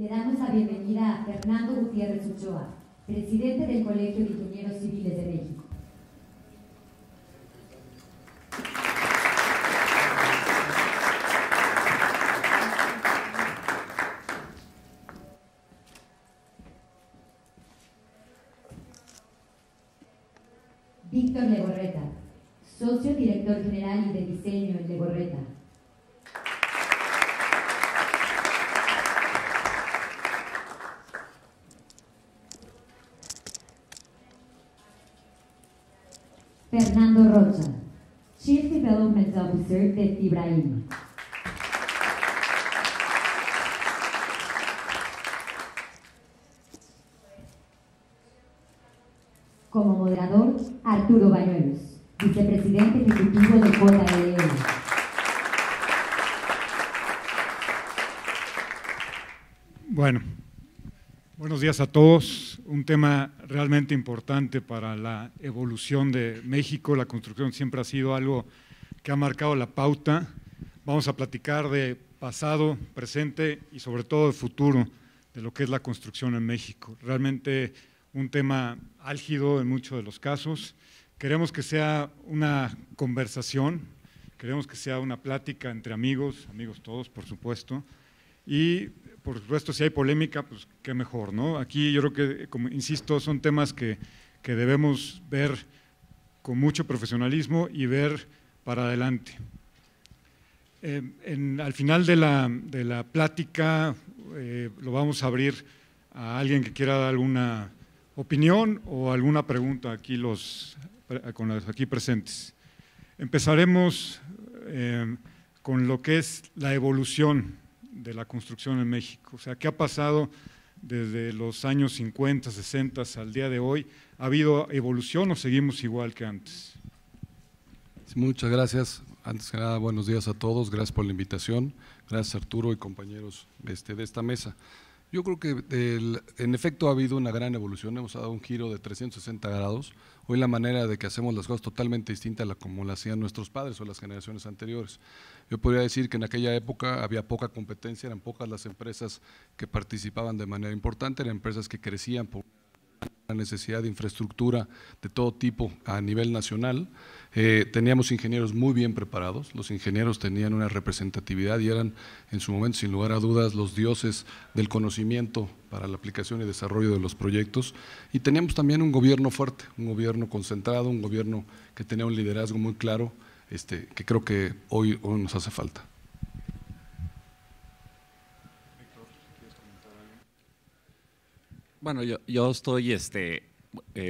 Le damos la bienvenida a Fernando Gutiérrez Ochoa, presidente del Colegio de Ingenieros Civiles de México. Víctor Legorreta, socio director general y de diseño en Legorreta. Fernando Rocha, Chief Development Officer de Fibraim. Como moderador, Arturo Bañuelos, vicepresidente ejecutivo de JLL. Bueno, buenos días a todos. Un tema realmente importante para la evolución de México. La construcción siempre ha sido algo que ha marcado la pauta. Vamos a platicar de pasado, presente y sobre todo de futuro de lo que es la construcción en México. Realmente un tema álgido en muchos de los casos. Queremos que sea una conversación, queremos que sea una plática entre amigos todos, por supuesto, y por supuesto si hay polémica, pues qué mejor, ¿no? Aquí yo creo que, como insisto, son temas que debemos ver con mucho profesionalismo y ver para adelante. Al final de la plática lo vamos a abrir a alguien que quiera dar alguna opinión o alguna pregunta aquí con los aquí presentes. Empezaremos con lo que es la evolución de la construcción en México, o sea, ¿qué ha pasado desde los años 50, 60 al día de hoy? ¿Ha habido evolución o seguimos igual que antes? Muchas gracias. Antes que nada, buenos días a todos, gracias por la invitación, gracias Arturo y compañeros de esta mesa. Yo creo que en efecto ha habido una gran evolución, hemos dado un giro de 360 grados. Hoy la manera de que hacemos las cosas totalmente distinta a como la hacían nuestros padres o las generaciones anteriores. Yo podría decir que en aquella época había poca competencia, eran pocas las empresas que participaban de manera importante, eran empresas que crecían por la necesidad de infraestructura de todo tipo a nivel nacional. Teníamos ingenieros muy bien preparados, los ingenieros tenían una representatividad y eran en su momento sin lugar a dudas los dioses del conocimiento para la aplicación y desarrollo de los proyectos, y teníamos también un gobierno fuerte, un gobierno concentrado, un gobierno que tenía un liderazgo muy claro, que creo que hoy nos hace falta. Bueno, yo estoy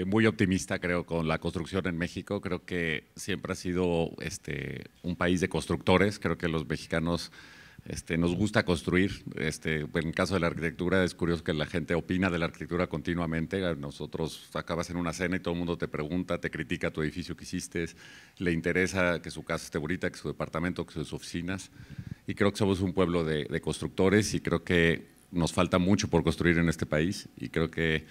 muy optimista, creo, con la construcción en México. Creo que siempre ha sido un país de constructores. Creo que los mexicanos nos gusta construir. En el caso de la arquitectura es curioso que la gente opina de la arquitectura continuamente. Nosotros acabas en una cena y todo el mundo te pregunta, te critica tu edificio que hiciste, le interesa que su casa esté bonita, que su departamento, que sus oficinas. Y creo que somos un pueblo de constructores y creo que nos falta mucho por construir en este país y creo que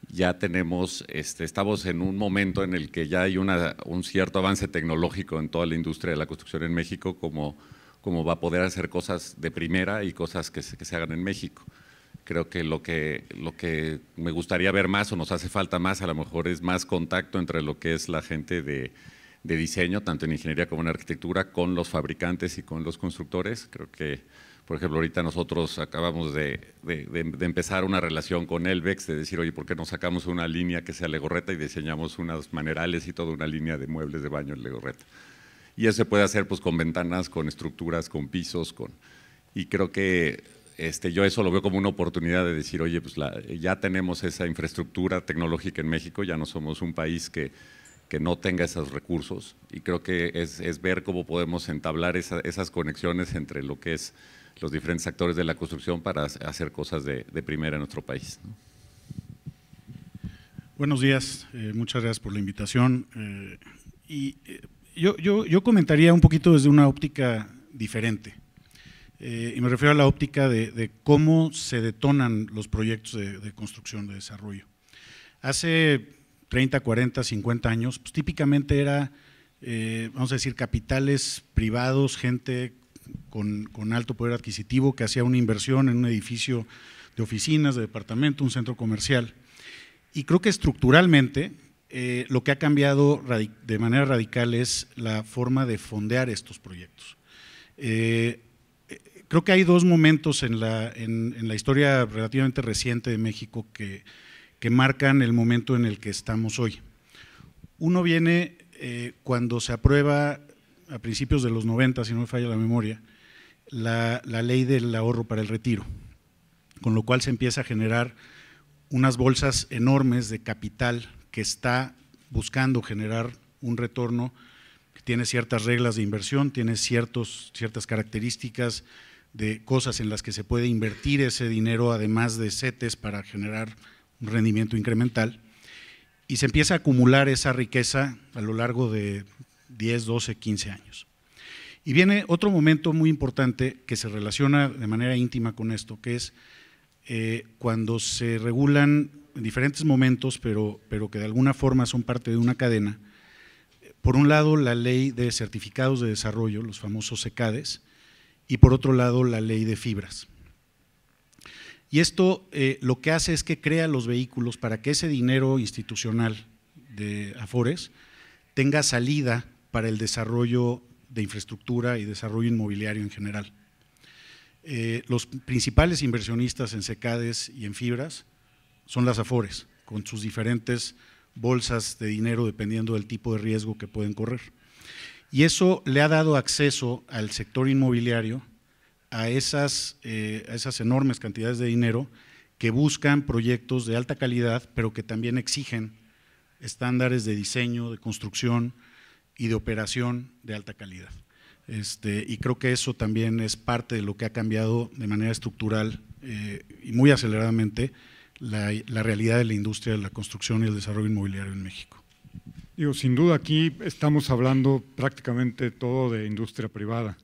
ya tenemos, estamos en un momento en el que ya hay un cierto avance tecnológico en toda la industria de la construcción en México, como va a poder hacer cosas de primera y cosas que se hagan en México. Creo que lo que me gustaría ver más o nos hace falta más a lo mejor es más contacto entre lo que es la gente de diseño, tanto en ingeniería como en arquitectura, con los fabricantes y con los constructores. Creo que, por ejemplo, ahorita nosotros acabamos de empezar una relación con Elvex, de decir, oye, ¿por qué no sacamos una línea que sea Legorreta y diseñamos unos manerales y toda una línea de muebles de baño en Legorreta? Y eso se puede hacer pues con ventanas, con estructuras, con pisos, y creo que yo eso lo veo como una oportunidad de decir, oye, pues ya tenemos esa infraestructura tecnológica en México, ya no somos un país que no tenga esos recursos, y creo que es ver cómo podemos entablar esas conexiones entre lo que es los diferentes actores de la construcción para hacer cosas de primera en nuestro país, ¿no? Buenos días, muchas gracias por la invitación. Yo comentaría un poquito desde una óptica diferente, y me refiero a la óptica de cómo se detonan los proyectos de construcción, de desarrollo. Hace 30, 40, 50 años, pues típicamente era, vamos a decir, capitales privados, gente con alto poder adquisitivo que hacía una inversión en un edificio oficinas, de departamento, un centro comercial. Y creo que estructuralmente lo que ha cambiado de manera radical es la forma de fondear estos proyectos. Creo que hay dos momentos en la historia relativamente reciente de México que marcan el momento en el que estamos hoy. Uno viene cuando se aprueba a principios de los 90, si no me falla la memoria, la ley del ahorro para el retiro, con lo cual se empieza a generar unas bolsas enormes de capital que está buscando generar un retorno que tiene ciertas reglas de inversión, tiene ciertas características de cosas en las que se puede invertir ese dinero, además de CETES, para generar un rendimiento incremental, y se empieza a acumular esa riqueza a lo largo de 10, 12, 15 años. Y viene otro momento muy importante que se relaciona de manera íntima con esto, que es cuando se regulan en diferentes momentos, pero que de alguna forma son parte de una cadena. Por un lado, la ley de certificados de desarrollo, los famosos CECADES, y por otro lado, la ley de fibras. Y esto lo que hace es que crea los vehículos para que ese dinero institucional de Afores tenga salida para el desarrollo de infraestructura y desarrollo inmobiliario en general. Los principales inversionistas en CECADES y en fibras son las Afores, con sus diferentes bolsas de dinero dependiendo del tipo de riesgo que pueden correr. Y eso le ha dado acceso al sector inmobiliario a esas enormes cantidades de dinero que buscan proyectos de alta calidad, pero que también exigen estándares de diseño, de construcción y de operación de alta calidad. Y creo que eso también es parte de lo que ha cambiado de manera estructural y muy aceleradamente la realidad de la industria de la construcción y el desarrollo inmobiliario en México. Digo, sin duda aquí estamos hablando prácticamente todo de industria privada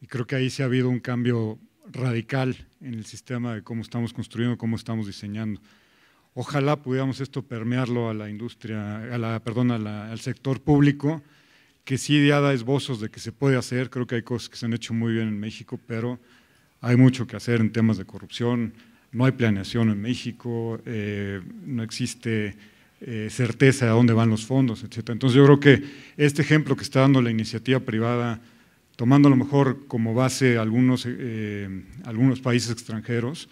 y creo que ahí sí ha habido un cambio radical en el sistema de cómo estamos construyendo, cómo estamos diseñando. Ojalá pudiéramos esto permearlo a la industria, al sector público, que sí ya da esbozos de que se puede hacer. Creo que hay cosas que se han hecho muy bien en México, pero hay mucho que hacer en temas de corrupción, no hay planeación en México, no existe certeza de a dónde van los fondos, etcétera. Entonces yo creo que este ejemplo que está dando la iniciativa privada, tomando a lo mejor como base algunos países extranjeros,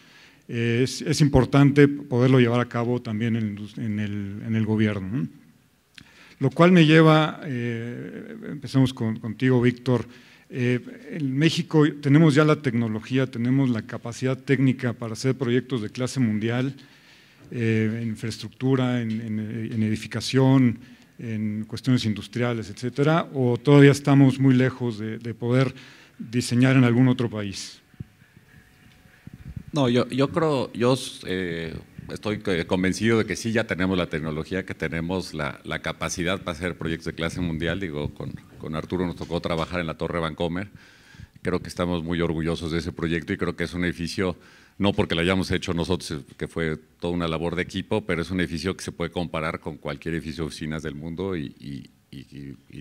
es importante poderlo llevar a cabo también en el gobierno, ¿no? Lo cual me lleva, empecemos contigo, Víctor. En México tenemos ya la tecnología, tenemos la capacidad técnica para hacer proyectos de clase mundial, en infraestructura, en edificación, en cuestiones industriales, etcétera, o todavía estamos muy lejos de poder diseñar en algún otro país. No, yo creo, estoy convencido de que sí ya tenemos la tecnología, que tenemos la capacidad para hacer proyectos de clase mundial. Digo, con Arturo nos tocó trabajar en la Torre Vancomer. Creo que estamos muy orgullosos de ese proyecto y creo que es un edificio, no porque lo hayamos hecho nosotros, que fue toda una labor de equipo, pero es un edificio que se puede comparar con cualquier edificio de oficinas del mundo y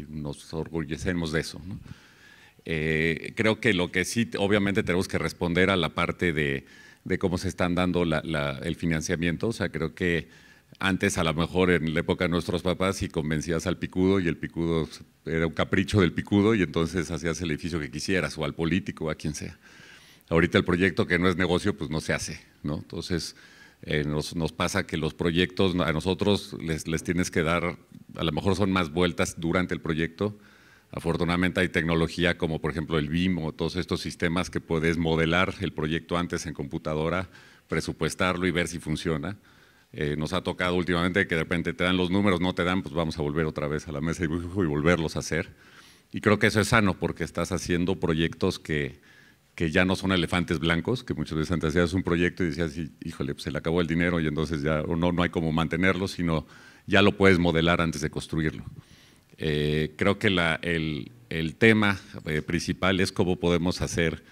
nos orgullecemos de eso, ¿no? Creo que lo que sí, obviamente tenemos que responder a la parte de cómo se están dando el financiamiento. O sea, creo que antes, a lo mejor en la época de nuestros papás, si convencías al picudo y el picudo era un capricho del picudo y entonces hacías el edificio que quisieras, o al político o a quien sea. Ahorita el proyecto que no es negocio, pues no se hace, ¿no? Entonces nos pasa que los proyectos a nosotros les tienes que dar, a lo mejor son más vueltas durante el proyecto. Afortunadamente hay tecnología como por ejemplo el BIM o todos estos sistemas que puedes modelar el proyecto antes en computadora, presupuestarlo y ver si funciona. Nos ha tocado últimamente que de repente te dan los números, no te dan, pues vamos a volver otra vez a la mesa y volverlos a hacer. Y creo que eso es sano porque estás haciendo proyectos que ya no son elefantes blancos, que muchas veces antes hacías un proyecto y decías, híjole, pues se le acabó el dinero y entonces ya no hay cómo mantenerlo, sino ya lo puedes modelar antes de construirlo. Creo que el tema principal es cómo podemos hacer,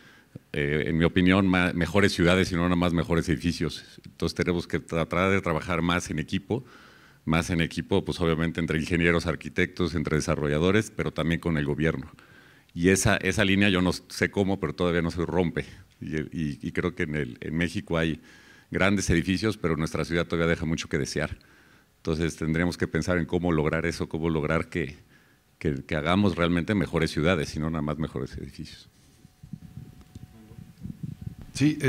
en mi opinión, mejores ciudades y no nada más mejores edificios. Entonces tenemos que tratar de trabajar más en equipo, pues obviamente entre ingenieros, arquitectos, entre desarrolladores, pero también con el gobierno. Y esa línea yo no sé cómo, pero todavía no se rompe. Y creo que en México hay grandes edificios, pero nuestra ciudad todavía deja mucho que desear. Entonces tendremos que pensar en cómo lograr eso, cómo lograr que hagamos realmente mejores ciudades y no nada más mejores edificios. Sí,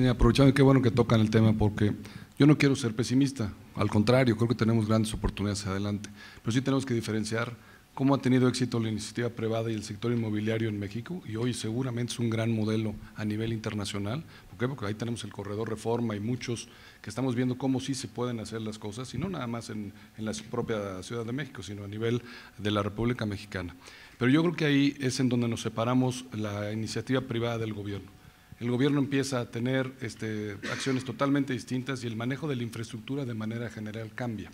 aprovechando, qué bueno que tocan el tema, porque yo no quiero ser pesimista, al contrario, creo que tenemos grandes oportunidades hacia adelante, pero sí tenemos que diferenciar cómo ha tenido éxito la iniciativa privada y el sector inmobiliario en México, y hoy seguramente es un gran modelo a nivel internacional. ¿Por qué? Porque ahí tenemos el Corredor Reforma y muchos que estamos viendo cómo sí se pueden hacer las cosas, y no nada más en la propia Ciudad de México, sino a nivel de la República Mexicana. Pero yo creo que ahí es en donde nos separamos la iniciativa privada del gobierno. El gobierno empieza a tener acciones totalmente distintas y el manejo de la infraestructura de manera general cambia.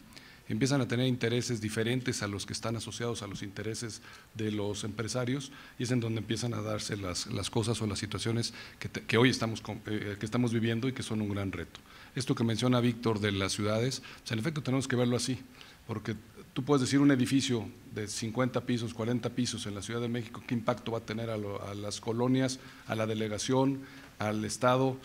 Empiezan a tener intereses diferentes a los que están asociados a los intereses de los empresarios, y es en donde empiezan a darse las cosas o las situaciones que hoy estamos viviendo y que son un gran reto. Esto que menciona Víctor de las ciudades, pues en efecto tenemos que verlo así, porque tú puedes decir un edificio de 50 pisos, 40 pisos en la Ciudad de México, ¿qué impacto va a tener a las colonias, a la delegación, al Estado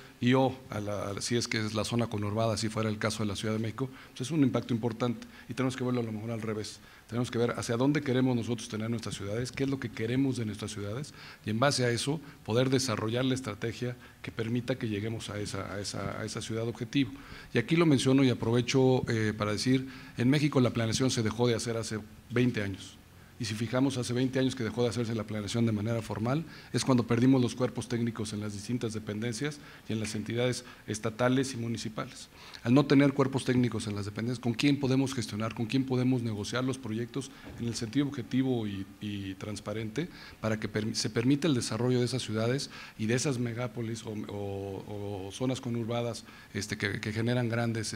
si es que es la zona conurbada, si fuera el caso de la Ciudad de México? Pues es un impacto importante y tenemos que verlo a lo mejor al revés. Tenemos que ver hacia dónde queremos nosotros tener nuestras ciudades, qué es lo que queremos de nuestras ciudades, y en base a eso poder desarrollar la estrategia que permita que lleguemos a esa ciudad objetivo. Y aquí lo menciono y aprovecho para decir, en México la planeación se dejó de hacer hace 20 años. Y si fijamos, hace 20 años que dejó de hacerse la planeación de manera formal, es cuando perdimos los cuerpos técnicos en las distintas dependencias y en las entidades estatales y municipales. Al no tener cuerpos técnicos en las dependencias, ¿con quién podemos gestionar, con quién podemos negociar los proyectos en el sentido objetivo y transparente para que se permita el desarrollo de esas ciudades y de esas megápolis o zonas conurbadas que generan grandes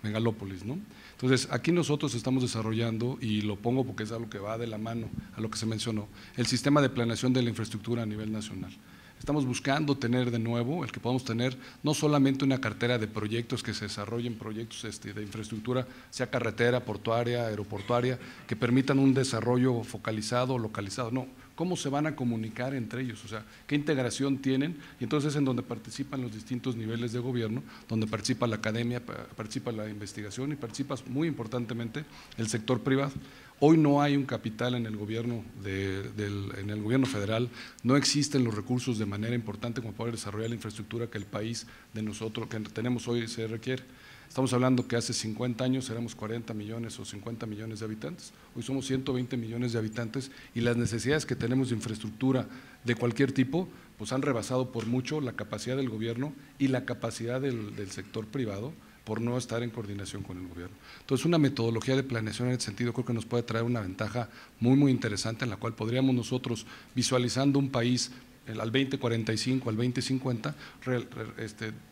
megalópolis, ¿no? Entonces, aquí nosotros estamos desarrollando, y lo pongo porque es algo que va de la mano a lo que se mencionó, el sistema de planeación de la infraestructura a nivel nacional. Estamos buscando tener de nuevo, el que podamos tener no solamente una cartera de proyectos que se desarrollen, proyectos de infraestructura, sea carretera, portuaria, aeroportuaria, que permitan un desarrollo focalizado, localizado, no, cómo se van a comunicar entre ellos, o sea, qué integración tienen, y entonces es en donde participan los distintos niveles de gobierno, donde participa la academia, participa la investigación y participa muy importantemente el sector privado. Hoy no hay un capital en el gobierno en el gobierno federal, no existen los recursos de manera importante como poder desarrollar la infraestructura que el país de nosotros, que tenemos hoy, se requiere. Estamos hablando que hace 50 años éramos 40 millones o 50 millones de habitantes, hoy somos 120 millones de habitantes y las necesidades que tenemos de infraestructura de cualquier tipo pues han rebasado por mucho la capacidad del gobierno y la capacidad del sector privado por no estar en coordinación con el gobierno. Entonces, una metodología de planeación en ese sentido creo que nos puede traer una ventaja muy interesante, en la cual podríamos nosotros, visualizando un país al 2045, al 2050,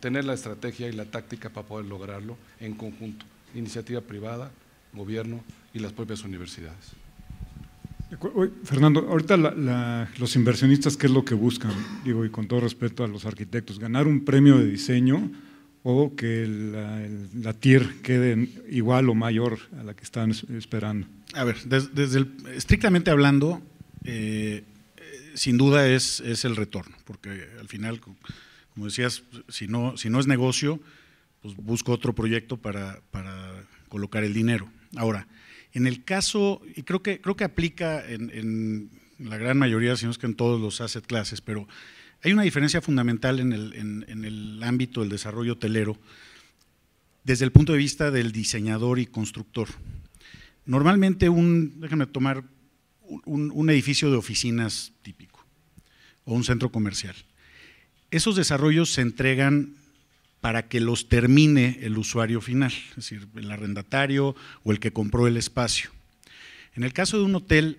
tener la estrategia y la táctica para poder lograrlo en conjunto, iniciativa privada, gobierno y las propias universidades. Fernando, ahorita los inversionistas, ¿qué es lo que buscan? Digo, y con todo respeto a los arquitectos, ¿ganar un premio de diseño o que la TIR quede igual o mayor a la que están esperando? A ver, estrictamente hablando, sin duda es el retorno, porque al final, como decías, si no es negocio, pues busco otro proyecto para colocar el dinero. Ahora, en el caso, y creo que aplica en la gran mayoría, si no es que en todos los asset classes, pero hay una diferencia fundamental en el ámbito del desarrollo hotelero desde el punto de vista del diseñador y constructor. Normalmente déjame tomar un edificio de oficinas típico o un centro comercial. Esos desarrollos se entregan para que los termine el usuario final, es decir, el arrendatario o el que compró el espacio. En el caso de un hotel,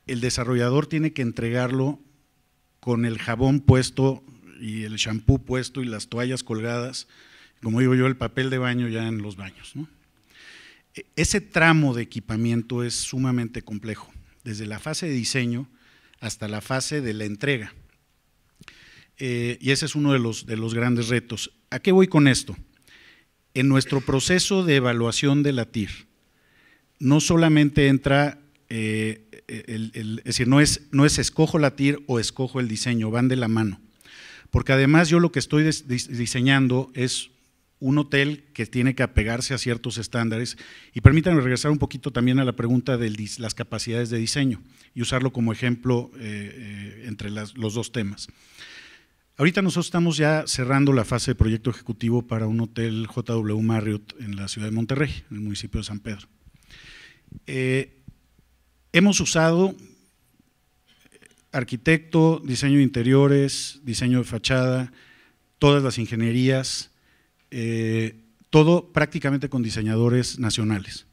el desarrollador tiene que entregarlo con el jabón puesto y el shampoo puesto y las toallas colgadas, como digo yo, el papel de baño ya en los baños, ¿no? Ese tramo de equipamiento es sumamente complejo, desde la fase de diseño hasta la fase de la entrega. Y ese es uno de los grandes retos. ¿A qué voy con esto? En nuestro proceso de evaluación de la TIR, no solamente entra, es decir, no es escojo la TIR o escojo el diseño, van de la mano. Porque además yo lo que estoy diseñando es un hotel que tiene que apegarse a ciertos estándares. Y permítanme regresar un poquito también a la pregunta de las capacidades de diseño y usarlo como ejemplo entre los dos temas. Ahorita nosotros estamos ya cerrando la fase de proyecto ejecutivo para un hotel JW Marriott en la ciudad de Monterrey, en el municipio de San Pedro. Hemos usado arquitecto, diseño de interiores, diseño de fachada, todas las ingenierías, todo prácticamente con diseñadores nacionales.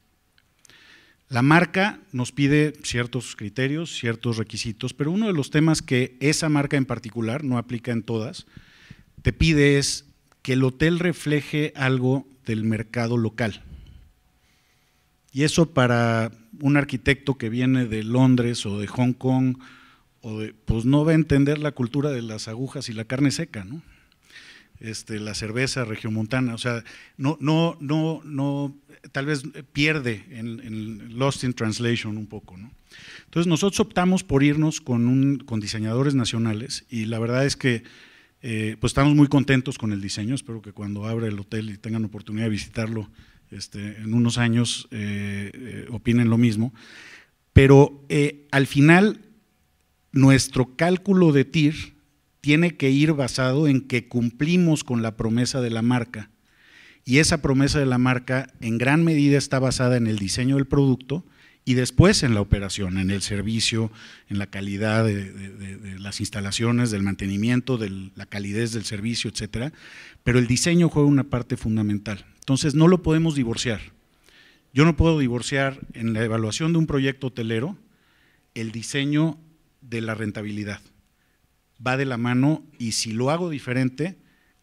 La marca nos pide ciertos criterios, ciertos requisitos, pero uno de los temas que esa marca en particular, no aplica en todas, te pide es que el hotel refleje algo del mercado local. Y eso para un arquitecto que viene de Londres o de Hong Kong, pues no va a entender la cultura de las agujas y la carne seca, ¿no? La cerveza regiomontana, o sea, no, tal vez pierde en Lost in Translation un poco, ¿no? Entonces nosotros optamos por irnos con diseñadores nacionales y la verdad es que pues estamos muy contentos con el diseño. Espero que cuando abra el hotel y tengan oportunidad de visitarlo en unos años opinen lo mismo, pero al final nuestro cálculo de TIR tiene que ir basado en que cumplimos con la promesa de la marca, y esa promesa de la marca en gran medida está basada en el diseño del producto y después en la operación, en el servicio, en la calidad de las instalaciones, del mantenimiento, de la calidez del servicio, etcétera, pero el diseño juega una parte fundamental. Entonces no lo podemos divorciar. Yo no puedo divorciar en la evaluación de un proyecto hotelero el diseño de la rentabilidad. Va de la mano, y si lo hago diferente,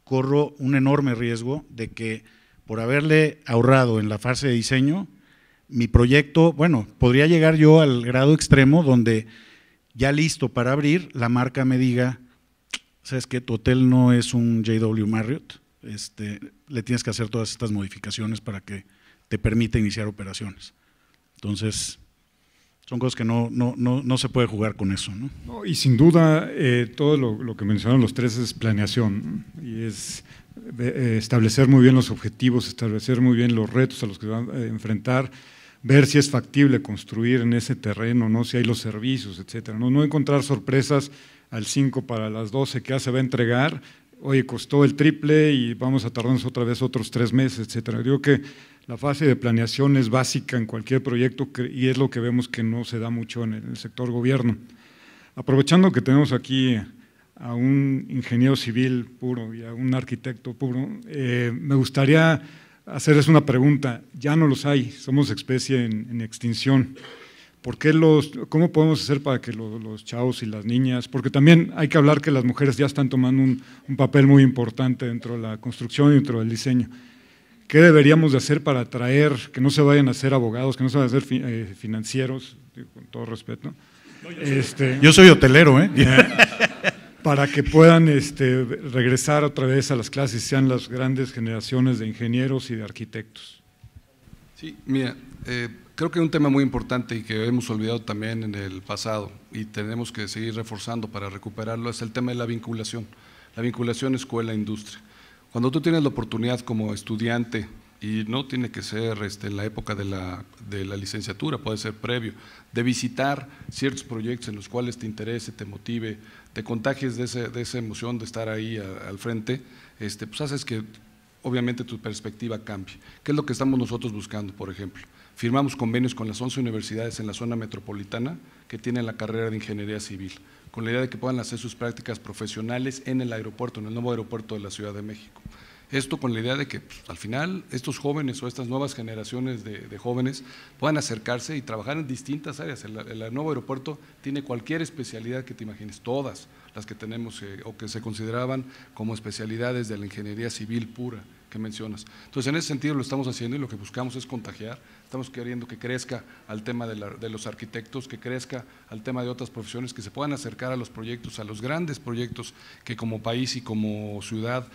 corro un enorme riesgo de que por haberle ahorrado en la fase de diseño, mi proyecto, bueno, podría llegar yo al grado extremo donde ya listo para abrir, la marca me diga, ¿sabes qué? Tu hotel no es un JW Marriott, le tienes que hacer todas estas modificaciones para que te permita iniciar operaciones. Entonces, son cosas que no se puede jugar con eso, ¿no? No, y sin duda, todo lo que mencionaron los tres es planeación, ¿no? Y es establecer muy bien los objetivos, establecer muy bien los retos a los que se van a enfrentar, ver si es factible construir en ese terreno, ¿no? Si hay los servicios, etcétera. No encontrar sorpresas al 5 para las 12 que ya se va a entregar, oye, costó el triple y vamos a tardarnos otra vez otros 3 meses, etcétera. Digo que la fase de planeación es básica en cualquier proyecto y es lo que vemos que no se da mucho en el sector gobierno. Aprovechando que tenemos aquí a un ingeniero civil puro y a un arquitecto puro, me gustaría hacerles una pregunta. Ya no los hay, somos especie en extinción. ¿Cómo podemos hacer para que los chavos y las niñas, porque también hay que hablar que las mujeres ya están tomando un papel muy importante dentro de la construcción y dentro del diseño? ¿Qué deberíamos de hacer para atraer, que no se vayan a ser abogados, que no se vayan a ser financieros, con todo respeto? Yo soy hotelero, para que puedan regresar otra vez a las clases, sean las grandes generaciones de ingenieros y de arquitectos. Sí, mira, creo que un tema muy importante y que hemos olvidado también en el pasado y tenemos que seguir reforzando para recuperarlo es el tema de la vinculación escuela-industria. Cuando tú tienes la oportunidad como estudiante, y no tiene que ser en la época de la licenciatura, puede ser previo, de visitar ciertos proyectos en los cuales te interese, te motive, te contagies de esa emoción de estar ahí al frente, pues haces que obviamente tu perspectiva cambie. ¿Qué es lo que estamos nosotros buscando, por ejemplo? Firmamos convenios con las 11 universidades en la zona metropolitana que tienen la carrera de Ingeniería Civil, con la idea de que puedan hacer sus prácticas profesionales en el aeropuerto, en el nuevo aeropuerto de la Ciudad de México. Esto con la idea de que al final estos jóvenes o estas nuevas generaciones de jóvenes puedan acercarse y trabajar en distintas áreas. El nuevo aeropuerto tiene cualquier especialidad que te imagines, todas las que tenemos o que se consideraban como especialidades de la ingeniería civil pura que mencionas. Entonces, en ese sentido lo estamos haciendo y lo que buscamos es contagiar. Estamos queriendo que crezca al tema de los arquitectos, que crezca al tema de otras profesiones, que se puedan acercar a los proyectos, a los grandes proyectos que como país y como ciudad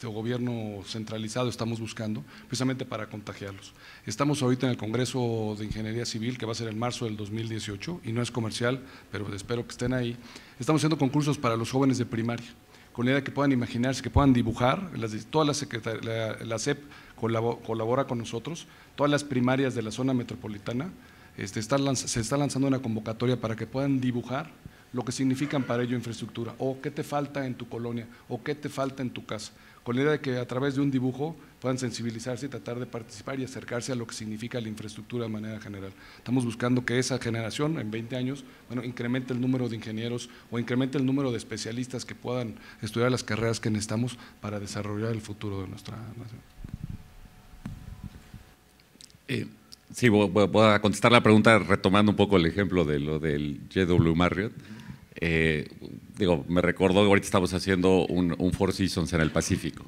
o gobierno centralizado estamos buscando, precisamente para contagiarlos. Estamos ahorita en el Congreso de Ingeniería Civil, que va a ser en marzo del 2018, y no es comercial, pero espero que estén ahí. Estamos haciendo concursos para los jóvenes de primaria, con la idea de que puedan imaginarse, que puedan dibujar. Toda la SEP colabora con nosotros, todas las primarias de la zona metropolitana, se está lanzando una convocatoria para que puedan dibujar lo que significan para ello infraestructura, o qué te falta en tu colonia, o qué te falta en tu casa, con la idea de que a través de un dibujo puedan sensibilizarse y tratar de participar y acercarse a lo que significa la infraestructura de manera general. Estamos buscando que esa generación en 20 años, incremente el número de ingenieros o incremente el número de especialistas que puedan estudiar las carreras que necesitamos para desarrollar el futuro de nuestra nación. Sí, voy a contestar la pregunta retomando un poco el ejemplo de lo del JW Marriott. Me recordó que ahorita estamos haciendo un Four Seasons en el Pacífico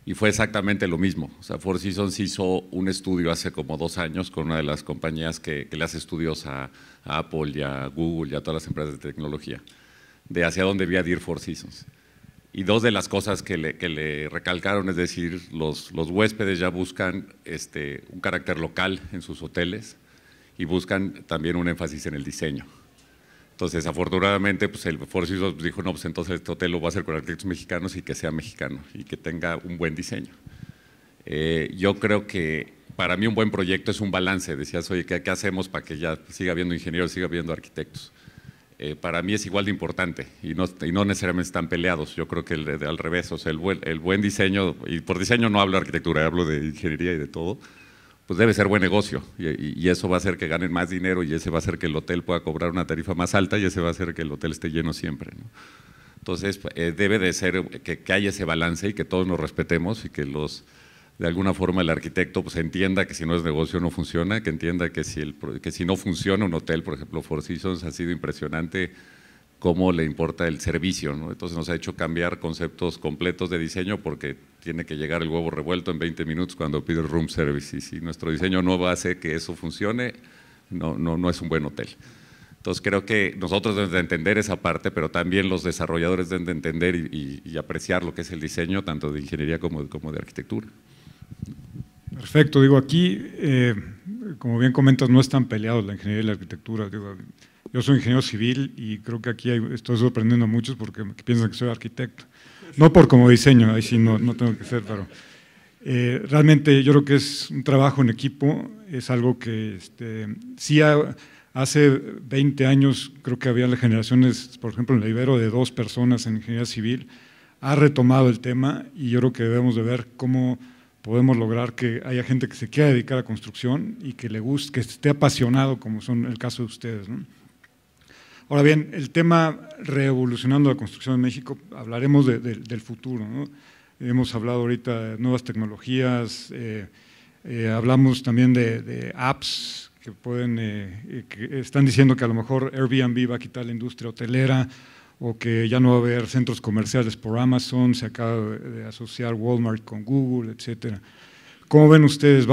y fue exactamente lo mismo. O sea, Four Seasons hizo un estudio hace como 2 años con una de las compañías que le hace estudios a Apple y a Google y a todas las empresas de tecnología de hacia dónde debía ir Four Seasons. Y 2 de las cosas que le recalcaron, es decir, los huéspedes ya buscan un carácter local en sus hoteles y buscan también un énfasis en el diseño. Entonces, afortunadamente, pues el Four Seasons dijo, no, pues entonces este hotel lo va a hacer con arquitectos mexicanos y que sea mexicano y que tenga un buen diseño. Yo creo que para mí un buen proyecto es un balance. Decías, oye, ¿qué hacemos para que ya siga habiendo ingenieros, siga habiendo arquitectos? Para mí es igual de importante y no necesariamente están peleados. Yo creo que al revés, o sea, el buen diseño, y por diseño no hablo de arquitectura, hablo de ingeniería y de todo, pues debe ser buen negocio y eso va a hacer que ganen más dinero y ese va a hacer que el hotel pueda cobrar una tarifa más alta y ese va a hacer que el hotel esté lleno siempre, ¿no? Entonces, debe de ser que haya ese balance y que todos nos respetemos y que de alguna forma el arquitecto pues entienda que si no es negocio no funciona, que entienda que si no funciona un hotel, por ejemplo Four Seasons, ha sido impresionante cómo le importa el servicio, ¿no? Entonces nos ha hecho cambiar conceptos completos de diseño porque tiene que llegar el huevo revuelto en 20 minutos cuando pide room service y si nuestro diseño no hace que eso funcione, no es un buen hotel. Entonces creo que nosotros debemos de entender esa parte, pero también los desarrolladores deben de entender y apreciar lo que es el diseño, tanto de ingeniería como de arquitectura. Perfecto, aquí, como bien comentas, no están peleados la ingeniería y la arquitectura. Yo soy ingeniero civil y creo que aquí estoy sorprendiendo a muchos porque piensan que soy arquitecto. No por como diseño, ahí sí no tengo que ser, pero realmente yo creo que es un trabajo en equipo, es algo que sí hace 20 años creo que había generaciones, por ejemplo en la Ibero, de 2 personas en ingeniería civil, ha retomado el tema y yo creo que debemos de ver cómo podemos lograr que haya gente que se quiera dedicar a construcción y que le guste, que esté apasionado como son el caso de ustedes, ¿no? Ahora bien, el tema revolucionando la construcción en México, hablaremos del futuro, ¿no? Hemos hablado ahorita de nuevas tecnologías, hablamos también de apps que que están diciendo que a lo mejor Airbnb va a quitar la industria hotelera o que ya no va a haber centros comerciales por Amazon, se acaba de asociar Walmart con Google, etcétera. ¿Cómo ven ustedes?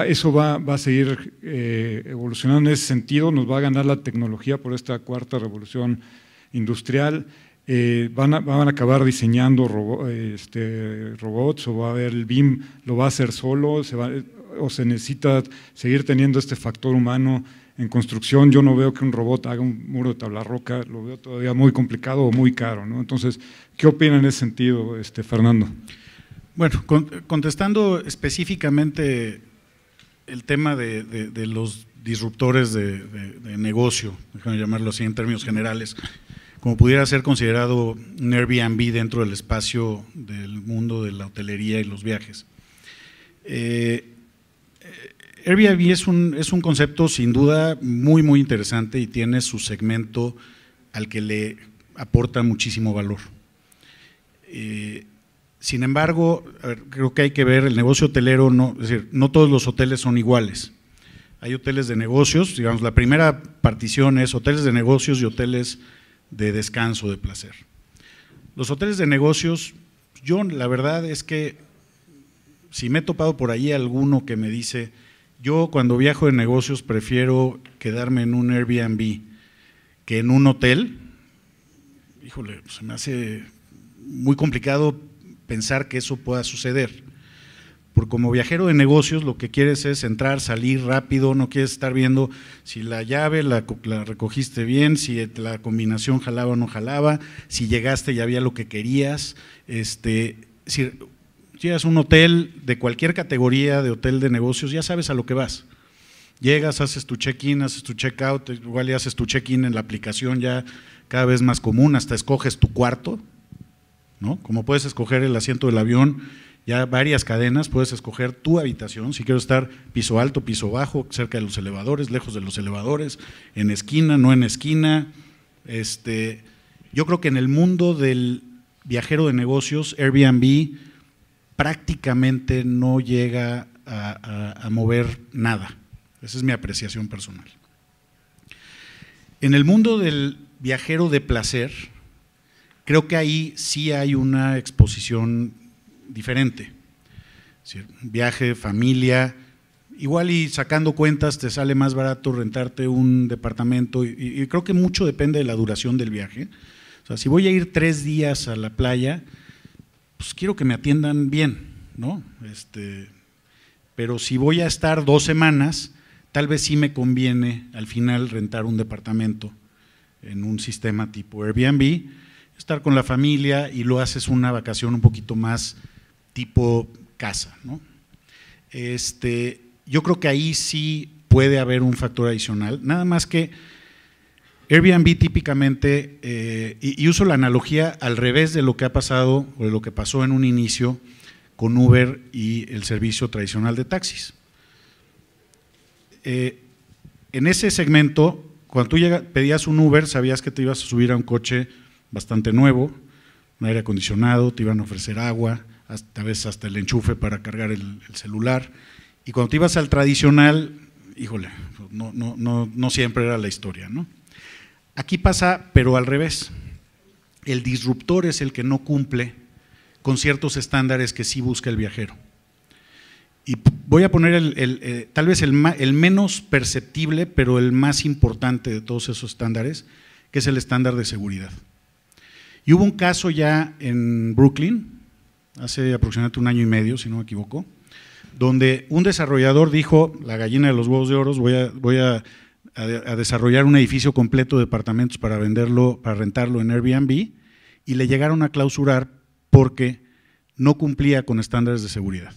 ¿Eso va a seguir evolucionando en ese sentido? ¿Nos va a ganar la tecnología por esta 4ª revolución industrial? ¿Van a acabar diseñando robots o va a haber el BIM, lo va a hacer solo? ¿O se necesita seguir teniendo este factor humano en construcción? Yo no veo que un robot haga un muro de tabla roca, lo veo todavía muy complicado o muy caro, ¿no? Entonces, ¿qué opinan en ese sentido, Fernando? Bueno, contestando específicamente el tema de los disruptores de negocio, déjame llamarlo así en términos generales, como pudiera ser considerado un Airbnb dentro del espacio del mundo de la hotelería y los viajes. Airbnb es un concepto sin duda muy interesante y tiene su segmento al que le aporta muchísimo valor. Sin embargo, creo que hay que ver el negocio hotelero, es decir, no todos los hoteles son iguales. Hay hoteles de negocios, digamos, la primera partición es hoteles de negocios y hoteles de descanso, de placer. Los hoteles de negocios, yo la verdad es que si me he topado por ahí alguno que me dice, yo cuando viajo de negocios prefiero quedarme en un Airbnb que en un hotel, híjole, se me hace muy complicado pensar que eso pueda suceder, porque como viajero de negocios lo que quieres es entrar, salir rápido, no quieres estar viendo si la llave la recogiste bien, si la combinación jalaba o no jalaba, si llegaste y había lo que querías. Si llegas a un hotel de cualquier categoría de hotel de negocios, ya sabes a lo que vas. Llegas, haces tu check-in, haces tu check-out, igual ya haces tu check-in en la aplicación ya cada vez más común, hasta escoges tu cuarto, ¿no? Como puedes escoger el asiento del avión, ya varias cadenas, puedes escoger tu habitación, si quiero estar piso alto, piso bajo, cerca de los elevadores, lejos de los elevadores, en esquina, no en esquina. Yo creo que en el mundo del viajero de negocios, Airbnb prácticamente no llega a mover nada. Esa es mi apreciación personal. En el mundo del viajero de placer, creo que ahí sí hay una exposición diferente. Es decir, viaje, familia, igual y sacando cuentas te sale más barato rentarte un departamento y creo que mucho depende de la duración del viaje. O sea, si voy a ir 3 días a la playa, pues quiero que me atiendan bien, ¿no? Pero si voy a estar 2 semanas, tal vez sí me conviene al final rentar un departamento en un sistema tipo Airbnb, estar con la familia y lo haces una vacación un poquito más tipo casa, ¿no? Yo creo que ahí sí puede haber un factor adicional, nada más que Airbnb típicamente, y uso la analogía al revés de lo que ha pasado o de lo que pasó en un inicio con Uber y el servicio tradicional de taxis. En ese segmento, cuando tú pedías un Uber, sabías que te ibas a subir a un coche bastante nuevo, un aire acondicionado, te iban a ofrecer agua, a veces hasta el enchufe para cargar el celular, y cuando te ibas al tradicional, híjole, no siempre era la historia, ¿no? Aquí pasa, pero al revés. El disruptor es el que no cumple con ciertos estándares que sí busca el viajero. Y voy a poner tal vez el menos perceptible, pero el más importante de todos esos estándares, que es el estándar de seguridad. Y hubo un caso ya en Brooklyn, hace aproximadamente 1 año y medio, si no me equivoco, donde un desarrollador dijo, la gallina de los huevos de oro, voy a desarrollar un edificio completo de departamentos para venderlo, para rentarlo en Airbnb, y le llegaron a clausurar porque no cumplía con estándares de seguridad.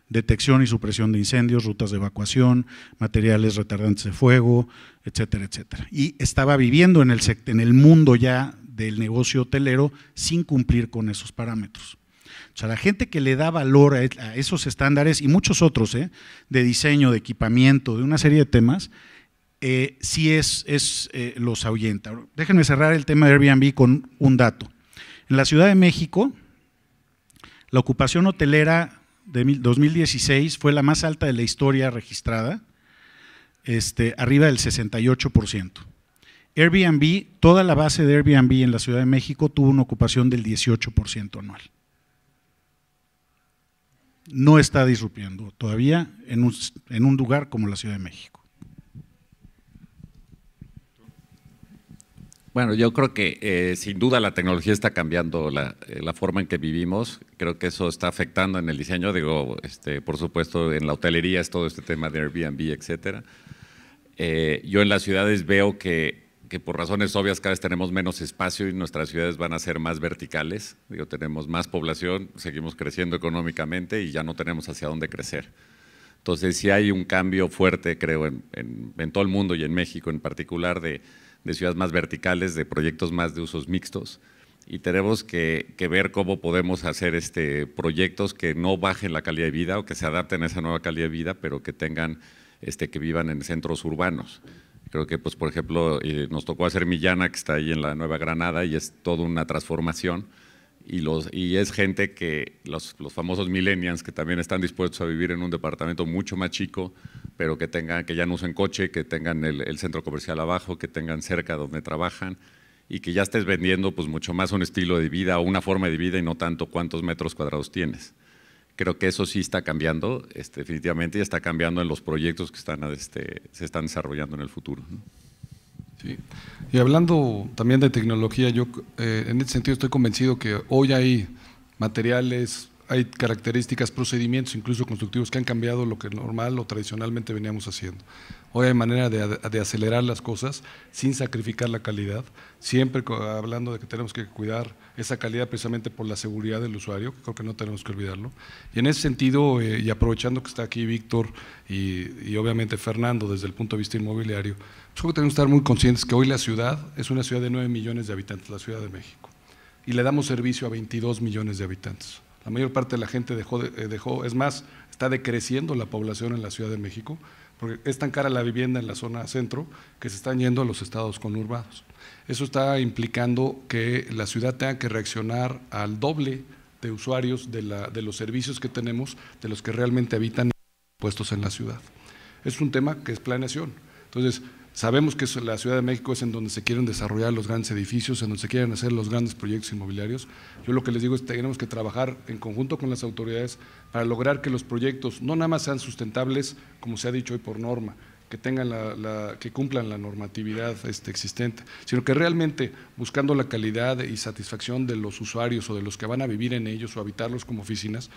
Detección y supresión de incendios, rutas de evacuación, materiales retardantes de fuego, etcétera, etcétera. Y estaba viviendo en el mundo ya del negocio hotelero sin cumplir con esos parámetros. O sea, la gente que le da valor a esos estándares y muchos otros, de diseño, de equipamiento, de una serie de temas, sí los ahuyenta. Déjenme cerrar el tema de Airbnb con un dato. En la Ciudad de México, la ocupación hotelera de 2016 fue la más alta de la historia registrada, arriba del 68%. Airbnb, toda la base de Airbnb en la Ciudad de México tuvo una ocupación del 18% anual. No está disruptiendo todavía en un lugar como la Ciudad de México. Bueno, yo creo que sin duda la tecnología está cambiando la forma en que vivimos. Creo que eso está afectando en el diseño. Digo, por supuesto, en la hotelería es todo este tema de Airbnb, etcétera. Yo en las ciudades veo que por razones obvias cada vez tenemos menos espacio y nuestras ciudades van a ser más verticales. Digo, tenemos más población, seguimos creciendo económicamente y ya no tenemos hacia dónde crecer. Entonces, sí hay un cambio fuerte, creo, en todo el mundo y en México en particular de ciudades más verticales, de proyectos más de usos mixtos, y tenemos que ver cómo podemos hacer proyectos que no bajen la calidad de vida o que se adapten a esa nueva calidad de vida, pero que tengan, que vivan en centros urbanos. Creo que, pues, por ejemplo, nos tocó hacer Millana, que está ahí en la Nueva Granada, y es toda una transformación, y es gente que, los famosos millennials, que también están dispuestos a vivir en un departamento mucho más chico, pero que ya no usen coche, que tengan el centro comercial abajo, que tengan cerca donde trabajan, y que ya estés vendiendo pues mucho más un estilo de vida o una forma de vida y no tanto cuántos metros cuadrados tienes. Creo que eso sí está cambiando, definitivamente, y está cambiando en los proyectos que se están desarrollando en el futuro, ¿no? Sí. Y hablando también de tecnología, yo en ese sentido estoy convencido que hoy hay materiales, hay características, procedimientos, incluso constructivos, que han cambiado lo que normal o tradicionalmente veníamos haciendo. Hoy hay manera de acelerar las cosas sin sacrificar la calidad, siempre hablando de que tenemos que cuidar esa calidad precisamente por la seguridad del usuario, que creo que no tenemos que olvidarlo. Y en ese sentido, y aprovechando que está aquí Víctor y obviamente Fernando desde el punto de vista inmobiliario, pues creo que tenemos que estar muy conscientes que hoy la ciudad es una ciudad de 9 millones de habitantes, la Ciudad de México, y le damos servicio a 22 millones de habitantes. La mayor parte de la gente dejó, es más, está decreciendo la población en la Ciudad de México, porque es tan cara la vivienda en la zona centro que se están yendo a los estados conurbados. Eso está implicando que la ciudad tenga que reaccionar al doble de usuarios de los servicios que tenemos, de los que realmente habitan puestos en la ciudad. Es un tema que es planeación. Entonces, sabemos que la Ciudad de México es en donde se quieren desarrollar los grandes edificios, en donde se quieren hacer los grandes proyectos inmobiliarios. Yo lo que les digo es que tenemos que trabajar en conjunto con las autoridades para lograr que los proyectos no nada más sean sustentables, como se ha dicho hoy por norma, que tengan que cumplan la normatividad existente, sino que realmente buscando la calidad y satisfacción de los usuarios o de los que van a vivir en ellos o habitarlos como oficinas,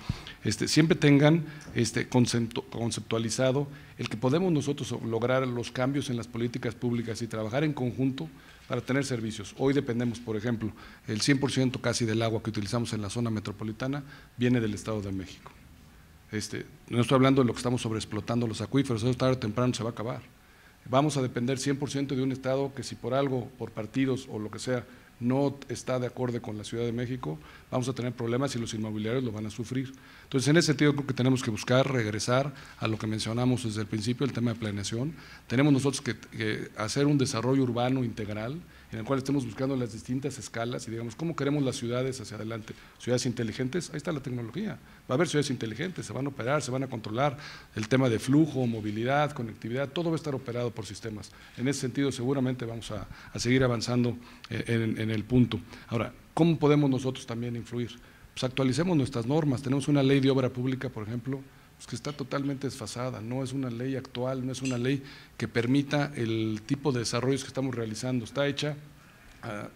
siempre tengan conceptualizado el que podemos nosotros lograr los cambios en las políticas públicas y trabajar en conjunto para tener servicios. Hoy dependemos, por ejemplo, el 100% casi del agua que utilizamos en la zona metropolitana viene del Estado de México. No estoy hablando de lo que estamos sobreexplotando los acuíferos, eso tarde o temprano se va a acabar. Vamos a depender 100% de un Estado que si por algo, por partidos o lo que sea, no está de acuerdo con la Ciudad de México, vamos a tener problemas y los inmobiliarios lo van a sufrir. Entonces, en ese sentido, creo que tenemos que buscar regresar a lo que mencionamos desde el principio, el tema de planeación. Tenemos nosotros que hacer un desarrollo urbano integral, en el cual estemos buscando las distintas escalas y digamos, ¿cómo queremos las ciudades hacia adelante? Ciudades inteligentes, ahí está la tecnología, va a haber ciudades inteligentes, se van a operar, se van a controlar, el tema de flujo, movilidad, conectividad, todo va a estar operado por sistemas. En ese sentido, seguramente vamos a seguir avanzando en el punto. Ahora, ¿cómo podemos nosotros también influir? Pues actualicemos nuestras normas, tenemos una ley de obra pública, por ejemplo, pues que está totalmente desfasada, no es una ley actual, no es una ley que permita el tipo de desarrollos que estamos realizando, está hecha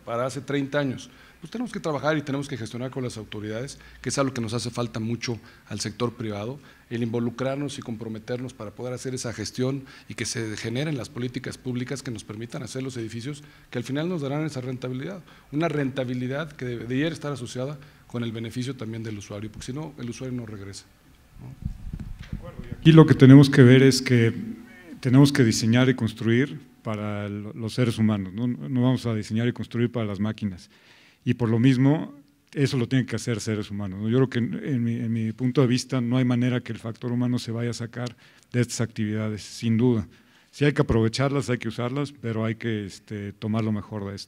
para hace 30 años. Pues tenemos que trabajar y tenemos que gestionar con las autoridades, que es algo que nos hace falta mucho al sector privado, el involucrarnos y comprometernos para poder hacer esa gestión y que se generen las políticas públicas que nos permitan hacer los edificios que al final nos darán esa rentabilidad, una rentabilidad que debería estar asociada con el beneficio también del usuario, porque si no, el usuario no regresa, ¿no? Aquí lo que tenemos que ver es que tenemos que diseñar y construir para los seres humanos, no vamos a diseñar y construir para las máquinas. Y por lo mismo, eso lo tienen que hacer seres humanos, ¿no? Yo creo que en mi punto de vista no hay manera que el factor humano se vaya a sacar de estas actividades, sin duda. Sí hay que aprovecharlas, hay que usarlas, pero hay que tomar lo mejor de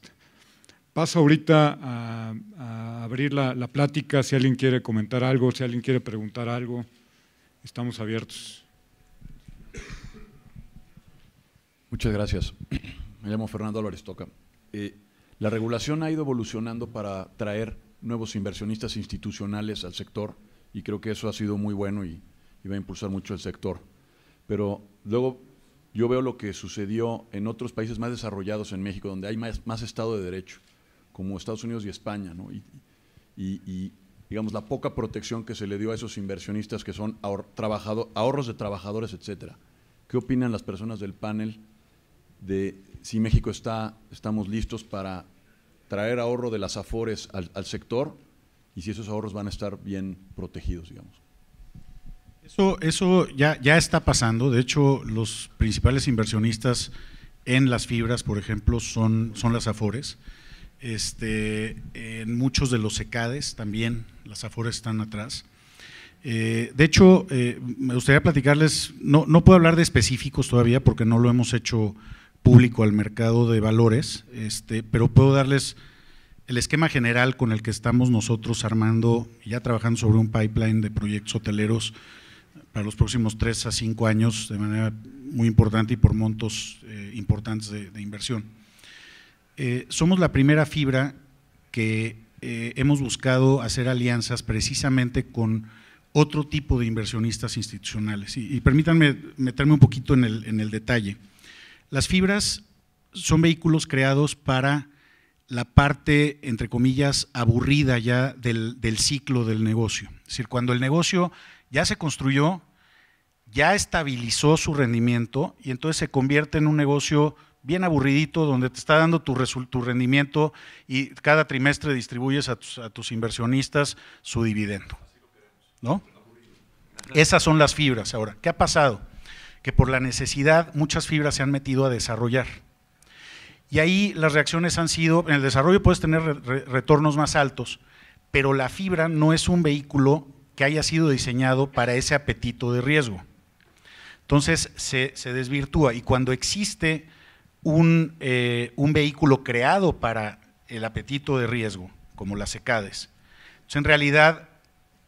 Paso ahorita a abrir la plática, si alguien quiere comentar algo, si alguien quiere preguntar algo. Estamos abiertos. Muchas gracias. Me llamo Fernando Álvarez Toca. La regulación ha ido evolucionando para traer nuevos inversionistas institucionales al sector y creo que eso ha sido muy bueno y va a impulsar mucho el sector. Pero luego yo veo lo que sucedió en otros países más desarrollados en México, donde hay más Estado de Derecho, como Estados Unidos y España, ¿no? Y digamos, la poca protección que se le dio a esos inversionistas que son ahorros de trabajadores, etcétera. ¿Qué opinan las personas del panel de si México estamos listos para traer ahorro de las Afores al sector y si esos ahorros van a estar bien protegidos, digamos? Eso ya está pasando. De hecho, los principales inversionistas en las fibras, por ejemplo, son las Afores. En muchos de los SECADES también las Afores están atrás. De hecho, me gustaría platicarles, no puedo hablar de específicos todavía porque no lo hemos hecho público al mercado de valores, pero puedo darles el esquema general con el que estamos nosotros armando y ya trabajando sobre un pipeline de proyectos hoteleros para los próximos 3 a 5 años de manera muy importante y por montos importantes de inversión. Somos la primera fibra que hemos buscado hacer alianzas precisamente con otro tipo de inversionistas institucionales. Y permítanme meterme un poquito en el detalle. Las fibras son vehículos creados para la parte, entre comillas, aburrida ya del ciclo del negocio. Es decir, cuando el negocio ya se construyó, ya estabilizó su rendimiento y entonces se convierte en un negocio bien aburridito, donde te está dando tu rendimiento y cada trimestre distribuyes a tus inversionistas su dividendo, ¿no? Esas son las fibras. Ahora, ¿qué ha pasado? Que por la necesidad muchas fibras se han metido a desarrollar. Y ahí las reacciones han sido, en el desarrollo puedes tener retornos más altos, pero la fibra no es un vehículo que haya sido diseñado para ese apetito de riesgo. Entonces se desvirtúa, y cuando existe un vehículo creado para el apetito de riesgo, como las CKDs, pues en realidad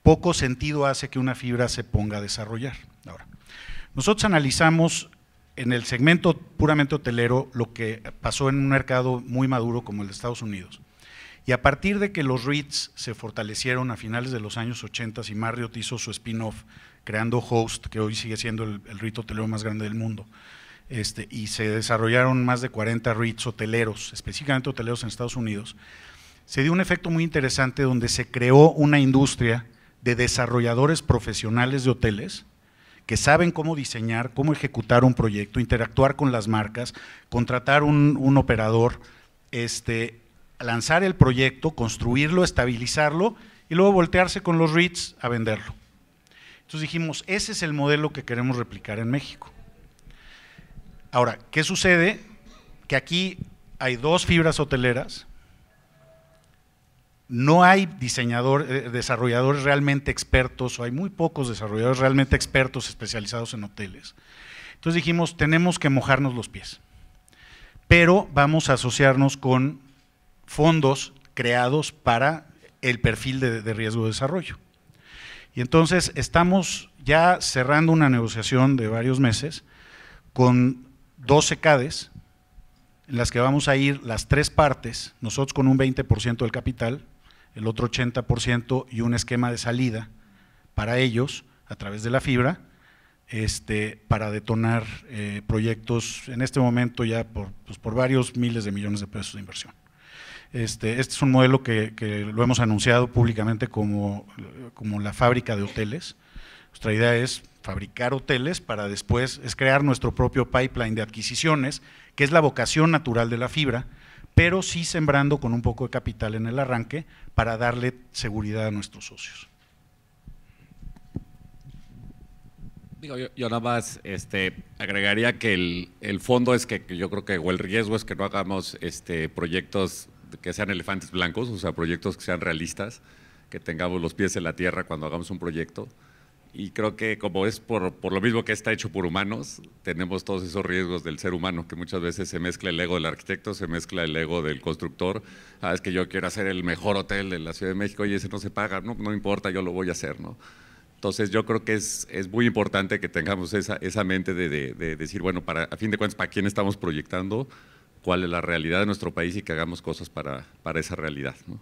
poco sentido hace que una fibra se ponga a desarrollar. Ahora, nosotros analizamos en el segmento puramente hotelero lo que pasó en un mercado muy maduro como el de Estados Unidos. Y a partir de que los REITs se fortalecieron a finales de los años 80 y Marriott hizo su spin-off, creando Host, que hoy sigue siendo el REIT hotelero más grande del mundo, y se desarrollaron más de 40 REITs hoteleros, específicamente hoteleros en Estados Unidos, se dio un efecto muy interesante donde se creó una industria de desarrolladores profesionales de hoteles que saben cómo diseñar, cómo ejecutar un proyecto, interactuar con las marcas, contratar un operador, lanzar el proyecto, construirlo, estabilizarlo y luego voltearse con los REITs a venderlo. Entonces dijimos, ese es el modelo que queremos replicar en México. Ahora, ¿qué sucede? Que aquí hay dos fibras hoteleras, no hay desarrolladores realmente expertos, o hay muy pocos desarrolladores realmente expertos especializados en hoteles. Entonces dijimos, tenemos que mojarnos los pies, pero vamos a asociarnos con fondos creados para el perfil de riesgo de desarrollo. Y entonces estamos ya cerrando una negociación de varios meses con 12 CKDs, en las que vamos a ir las tres partes, nosotros con un 20% del capital, el otro 80% y un esquema de salida para ellos a través de la fibra, para detonar proyectos en este momento ya por varios miles de millones de pesos de inversión. Este es un modelo que lo hemos anunciado públicamente como la fábrica de hoteles. Nuestra idea es fabricar hoteles para después crear nuestro propio pipeline de adquisiciones, que es la vocación natural de la fibra, pero sí sembrando con un poco de capital en el arranque para darle seguridad a nuestros socios. Digo, yo nada más agregaría que el fondo es que yo creo que, o el riesgo es que no hagamos proyectos que sean elefantes blancos, o sea, proyectos que sean realistas, que tengamos los pies en la tierra cuando hagamos un proyecto. Y creo que como es por lo mismo que está hecho por humanos, tenemos todos esos riesgos del ser humano, que muchas veces se mezcla el ego del arquitecto, se mezcla el ego del constructor. Es que yo quiero hacer el mejor hotel de la Ciudad de México y ese no se paga, no importa, yo lo voy a hacer, ¿no? Entonces yo creo que es muy importante que tengamos esa mente de decir, bueno, a fin de cuentas, ¿para quién estamos proyectando? ¿Cuál es la realidad de nuestro país? Y que hagamos cosas para esa realidad, ¿no?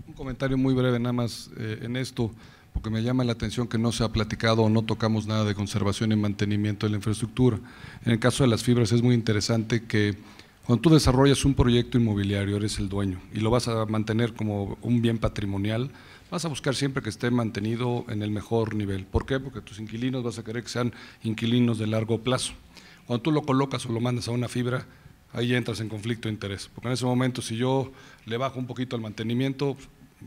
Un comentario muy breve nada más en esto, porque me llama la atención que no se ha platicado o no tocamos nada de conservación y mantenimiento de la infraestructura. En el caso de las fibras es muy interesante que cuando tú desarrollas un proyecto inmobiliario, eres el dueño y lo vas a mantener como un bien patrimonial, vas a buscar siempre que esté mantenido en el mejor nivel. ¿Por qué? Porque tus inquilinos vas a querer que sean inquilinos de largo plazo. Cuando tú lo colocas o lo mandas a una fibra, ahí entras en conflicto de interés, porque en ese momento si yo le bajo un poquito al mantenimiento,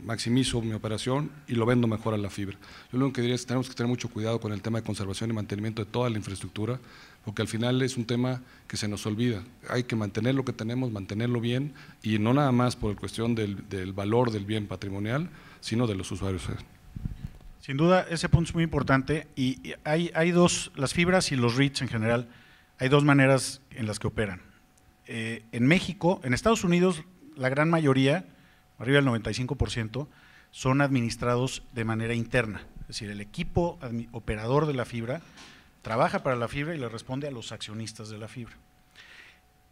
maximizo mi operación y lo vendo mejor a la fibra. Yo lo único que diría es que tenemos que tener mucho cuidado con el tema de conservación y mantenimiento de toda la infraestructura, porque al final es un tema que se nos olvida. Hay que mantener lo que tenemos, mantenerlo bien, y no nada más por cuestión del valor del bien patrimonial, sino de los usuarios. Sin duda, ese punto es muy importante, y hay dos, las fibras y los REITs en general, hay dos maneras en las que operan. En México, en Estados Unidos, la gran mayoría, arriba del 95%, son administrados de manera interna, es decir, el equipo operador de la fibra trabaja para la fibra y le responde a los accionistas de la fibra.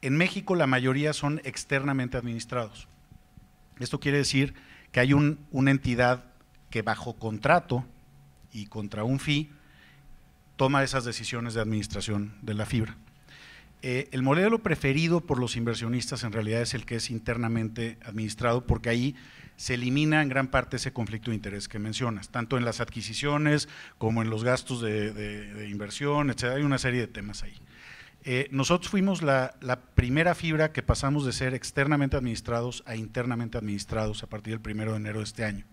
En México la mayoría son externamente administrados. Esto quiere decir que hay una entidad que bajo contrato y contra un fee toma esas decisiones de administración de la fibra. El modelo preferido por los inversionistas en realidad es el que es internamente administrado, porque ahí se elimina en gran parte ese conflicto de interés que mencionas, tanto en las adquisiciones como en los gastos de inversión, etc. Hay una serie de temas ahí. Nosotros fuimos la primera fibra que pasamos de ser externamente administrados a internamente administrados a partir del 1 de enero de este año.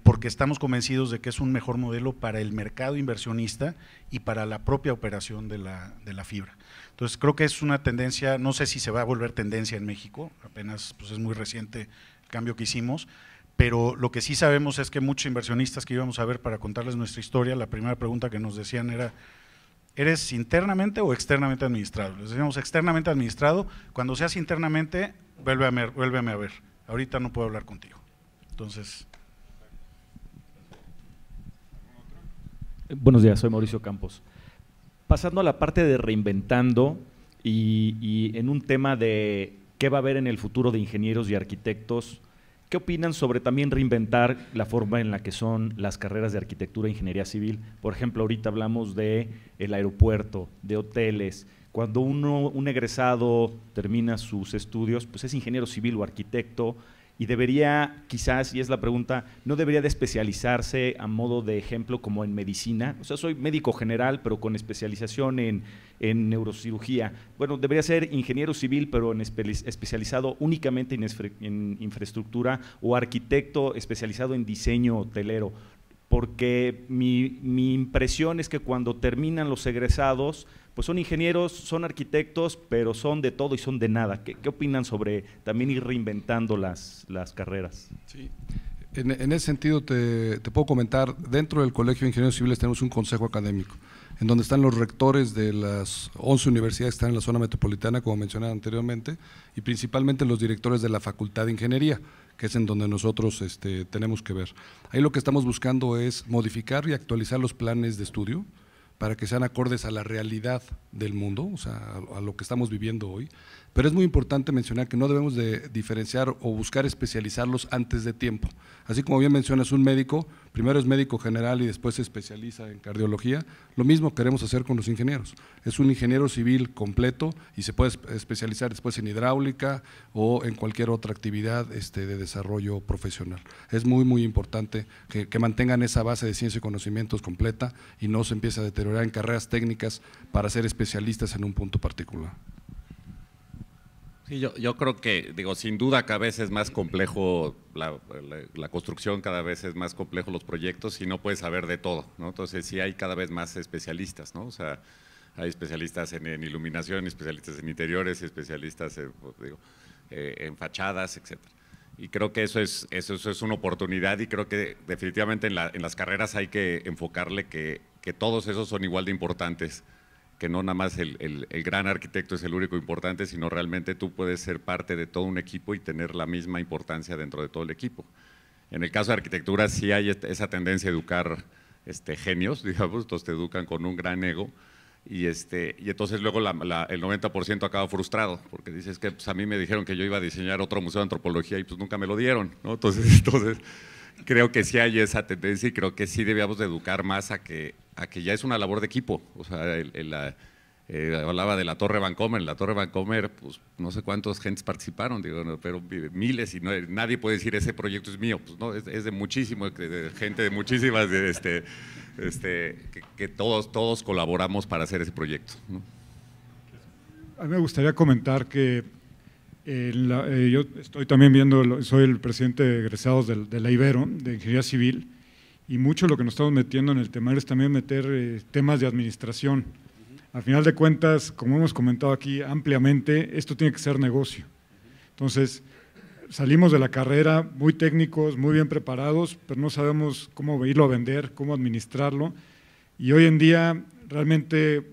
Porque estamos convencidos de que es un mejor modelo para el mercado inversionista y para la propia operación de la fibra. Entonces creo que es una tendencia, no sé si se va a volver tendencia en México, apenas pues es muy reciente el cambio que hicimos, pero lo que sí sabemos es que muchos inversionistas que íbamos a ver para contarles nuestra historia, la primera pregunta que nos decían era: ¿eres internamente o externamente administrado? Les decíamos externamente administrado, cuando seas internamente, vuélveme a ver, ahorita no puedo hablar contigo. Entonces… Buenos días, soy Mauricio Campos. Pasando a la parte de reinventando y en un tema de qué va a haber en el futuro de ingenieros y arquitectos, ¿qué opinan sobre también reinventar la forma en la que son las carreras de arquitectura e ingeniería civil? Por ejemplo, ahorita hablamos de el aeropuerto, de hoteles. Cuando un egresado termina sus estudios, pues es ingeniero civil o arquitecto, y debería, quizás, y es la pregunta, ¿no debería de especializarse a modo de ejemplo como en medicina? O sea, soy médico general, pero con especialización en neurocirugía. Bueno, debería ser ingeniero civil, pero especializado únicamente en infraestructura, o arquitecto especializado en diseño hotelero. Porque mi impresión es que cuando terminan los egresados, pues son ingenieros, son arquitectos, pero son de todo y son de nada. ¿Qué opinan sobre también ir reinventando las carreras? Sí. En ese sentido te puedo comentar, dentro del Colegio de Ingenieros Civiles tenemos un consejo académico, en donde están los rectores de las 11 universidades que están en la zona metropolitana, como mencionaba anteriormente, y principalmente los directores de la Facultad de Ingeniería, que es en donde nosotros tenemos que ver. Ahí lo que estamos buscando es modificar y actualizar los planes de estudio para que sean acordes a la realidad del mundo, o sea, a lo que estamos viviendo hoy. Pero es muy importante mencionar que no debemos de diferenciar o buscar especializarlos antes de tiempo. Así como bien mencionas, un médico, primero es médico general y después se especializa en cardiología, lo mismo queremos hacer con los ingenieros. Es un ingeniero civil completo y se puede especializar después en hidráulica o en cualquier otra actividad de desarrollo profesional. Es muy, muy importante que mantengan esa base de ciencia y conocimientos completa y no se empiece a deteriorar en carreras técnicas para ser especialistas en un punto particular. Sí, yo creo que, digo, sin duda cada vez es más complejo la construcción, cada vez es más complejo los proyectos y no puedes saber de todo, ¿no? Entonces sí hay cada vez más especialistas, ¿no? O sea, hay especialistas en iluminación, especialistas en interiores, especialistas en fachadas, etcétera. Y creo que eso es una oportunidad y creo que definitivamente en las carreras hay que enfocarle que todos esos son igual de importantes, que no nada más el gran arquitecto es el único importante, sino realmente tú puedes ser parte de todo un equipo y tener la misma importancia dentro de todo el equipo. En el caso de arquitectura sí hay esa tendencia a educar genios, digamos, entonces te educan con un gran ego y entonces luego el 90% acaba frustrado, porque dices que pues, a mí me dijeron que yo iba a diseñar otro museo de antropología y pues nunca me lo dieron, ¿no? Entonces creo que sí hay esa tendencia y creo que sí debíamos de educar más a que ya es una labor de equipo. O sea, hablaba de la Torre Vancomer, en la Torre Vancomer, pues no sé cuántos gentes participaron, digo, no, pero miles y nadie puede decir ese proyecto es mío, pues no, es de muchísimo, de gente de muchísimas, que todos colaboramos para hacer ese proyecto, ¿no? A mí me gustaría comentar que yo estoy también viendo, soy el presidente de egresados de la Ibero, de Ingeniería Civil, y mucho lo que nos estamos metiendo en el temario es también meter temas de administración. Al final de cuentas, como hemos comentado aquí ampliamente, esto tiene que ser negocio. Entonces, salimos de la carrera muy técnicos, muy bien preparados, pero no sabemos cómo irlo a vender, cómo administrarlo, y hoy en día realmente,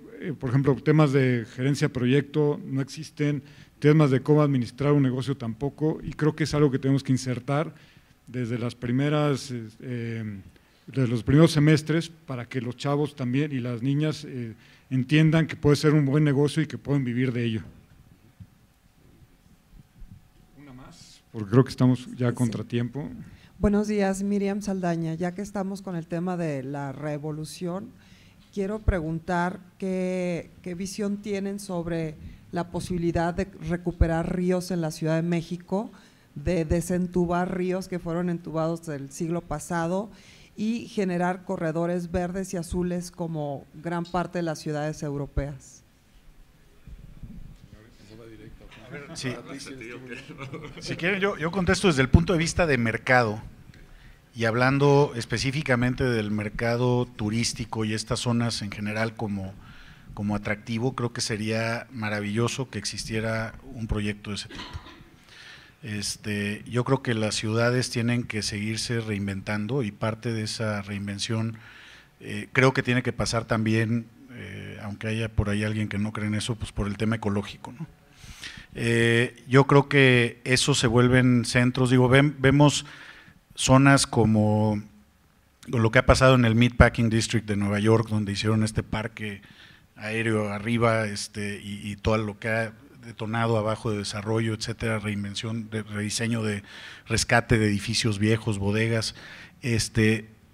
por ejemplo, temas de gerencia de proyecto no existen, temas de cómo administrar un negocio tampoco, y creo que es algo que tenemos que insertar desde desde los primeros semestres para que los chavos también y las niñas entiendan que puede ser un buen negocio y que pueden vivir de ello. Una más, porque creo que estamos ya a contratiempo. Buenos días, Miriam Saldaña. Ya que estamos con el tema de la revolución, quiero preguntar qué visión tienen sobre la posibilidad de recuperar ríos en la Ciudad de México, de desentubar ríos que fueron entubados del siglo pasado y generar corredores verdes y azules como gran parte de las ciudades europeas. Sí. Si quieren, yo contesto desde el punto de vista de mercado y hablando específicamente del mercado turístico y estas zonas en general como atractivo. Creo que sería maravilloso que existiera un proyecto de ese tipo. Yo creo que las ciudades tienen que seguirse reinventando y parte de esa reinvención creo que tiene que pasar también, aunque haya por ahí alguien que no cree en eso, pues por el tema ecológico, ¿no? Yo creo que eso se vuelven centros, vemos zonas como lo que ha pasado en el Meatpacking District de Nueva York, donde hicieron este parque aéreo arriba y todo lo que ha detonado abajo de desarrollo, etcétera, reinvención, rediseño de rescate de edificios viejos, bodegas,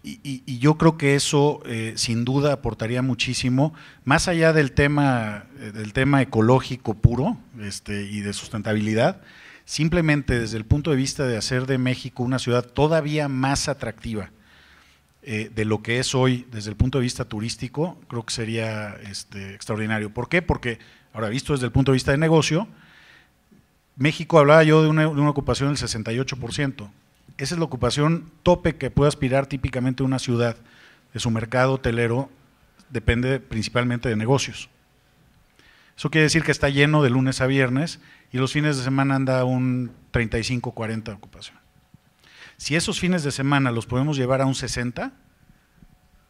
y yo creo que eso sin duda aportaría muchísimo, más allá del tema ecológico puro y de sustentabilidad, simplemente desde el punto de vista de hacer de México una ciudad todavía más atractiva de lo que es hoy desde el punto de vista turístico, creo que sería extraordinario. ¿Por qué? Porque, ahora visto desde el punto de vista de negocio, México, hablaba yo de una ocupación del 68%, esa es la ocupación tope que puede aspirar típicamente una ciudad, de su mercado hotelero, depende principalmente de negocios. Eso quiere decir que está lleno de lunes a viernes y los fines de semana anda un 35-40 de ocupación. Si esos fines de semana los podemos llevar a un 60,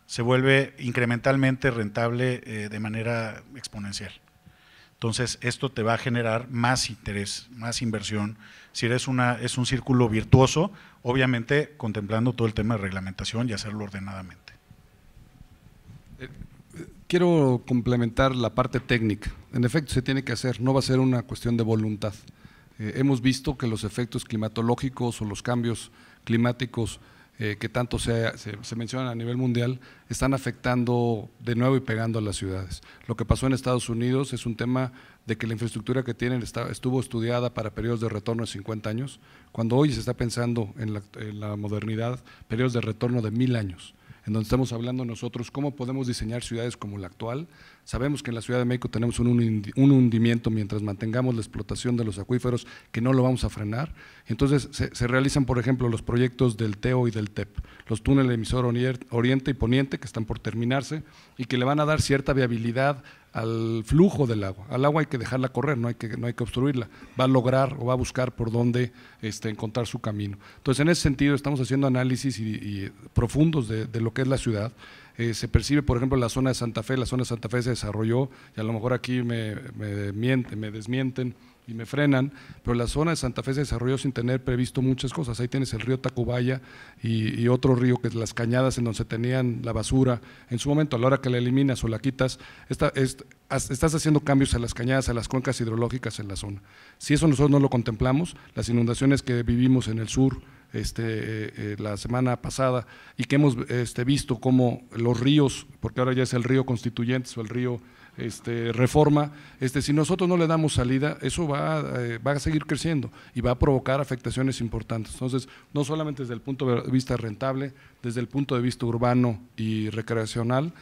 se vuelve incrementalmente rentable de manera exponencial. Entonces, esto te va a generar más interés, más inversión. Si es un círculo virtuoso, obviamente contemplando todo el tema de reglamentación y hacerlo ordenadamente. Quiero complementar la parte técnica. En efecto, se tiene que hacer, no va a ser una cuestión de voluntad. Hemos visto que los efectos climatológicos o los cambios climáticos que tanto se mencionan a nivel mundial están afectando de nuevo y pegando a las ciudades. Lo que pasó en Estados Unidos es un tema de que la infraestructura que tienen estuvo estudiada para periodos de retorno de 50 años, cuando hoy se está pensando en la modernidad, periodos de retorno de 1000 años. En donde estamos hablando nosotros cómo podemos diseñar ciudades como la actual. Sabemos que en la Ciudad de México tenemos un hundimiento mientras mantengamos la explotación de los acuíferos, que no lo vamos a frenar. Entonces se realizan, por ejemplo, los proyectos del TEO y del TEP, los túneles emisor oriente y poniente que están por terminarse y que le van a dar cierta viabilidad al flujo del agua. Al agua hay que dejarla correr, no hay que obstruirla. Va a lograr o va a buscar por dónde encontrar su camino. Entonces, en ese sentido, estamos haciendo análisis y profundos de lo que es la ciudad. Se percibe, por ejemplo, la zona de Santa Fe se desarrolló, y a lo mejor aquí me desmienten y me frenan, pero la zona de Santa Fe se desarrolló sin tener previsto muchas cosas. Ahí tienes el río Tacubaya y otro río que es las Cañadas, en donde se tenían la basura. En su momento, a la hora que la eliminas o la quitas, estás haciendo cambios a las cañadas, a las cuencas hidrológicas en la zona. Si eso nosotros no lo contemplamos, las inundaciones que vivimos en el sur la semana pasada y que hemos visto cómo los ríos, porque ahora ya es el río Constituyentes o el río Reforma, si nosotros no le damos salida, eso va a seguir creciendo y va a provocar afectaciones importantes. Entonces, no solamente desde el punto de vista rentable, desde el punto de vista urbano y recreacional,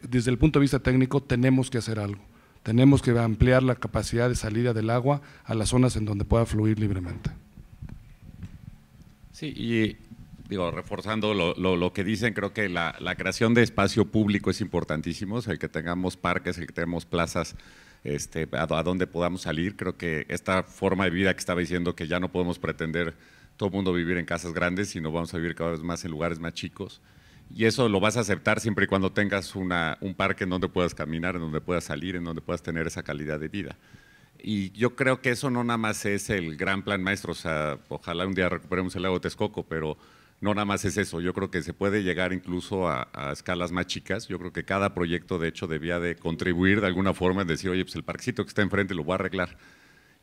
desde el punto de vista técnico tenemos que hacer algo. Tenemos que ampliar la capacidad de salida del agua a las zonas en donde pueda fluir libremente. Sí, y reforzando lo que dicen, creo que la creación de espacio público es importantísimo, el que tengamos parques, el que tengamos plazas a donde podamos salir. Creo que esta forma de vida que estaba diciendo, que ya no podemos pretender todo el mundo vivir en casas grandes, sino vamos a vivir cada vez más en lugares más chicos, y eso lo vas a aceptar siempre y cuando tengas un parque en donde puedas caminar, en donde puedas salir, en donde puedas tener esa calidad de vida. Y yo creo que eso no nada más es el gran plan maestro, o sea, ojalá un día recuperemos el lago Texcoco, pero no nada más es eso. Yo creo que se puede llegar incluso a escalas más chicas. Yo creo que cada proyecto, de hecho, debía de contribuir de alguna forma en decir, oye, pues el parquecito que está enfrente lo voy a arreglar.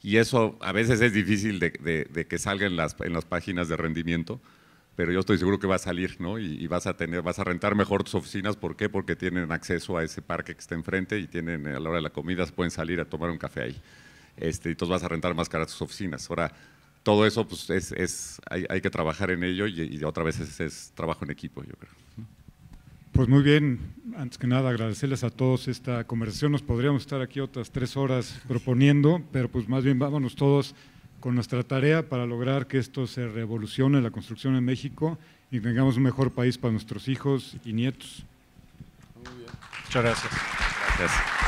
Y eso a veces es difícil de que salga en las páginas de rendimiento, pero yo estoy seguro que va a salir, ¿no? Y vas a rentar mejor tus oficinas. ¿Por qué? Porque tienen acceso a ese parque que está enfrente y tienen, a la hora de la comida pueden salir a tomar un café ahí. Entonces vas a rentar más caras tus oficinas. Ahora, todo eso pues hay que trabajar en ello y otra vez es trabajo en equipo, yo creo. Pues muy bien, antes que nada agradecerles a todos esta conversación. Nos podríamos estar aquí otras 3 horas proponiendo, pero pues más bien vámonos todos con nuestra tarea para lograr que esto se revolucione, la construcción en México, y tengamos un mejor país para nuestros hijos y nietos. Muy bien. Muchas gracias. Gracias.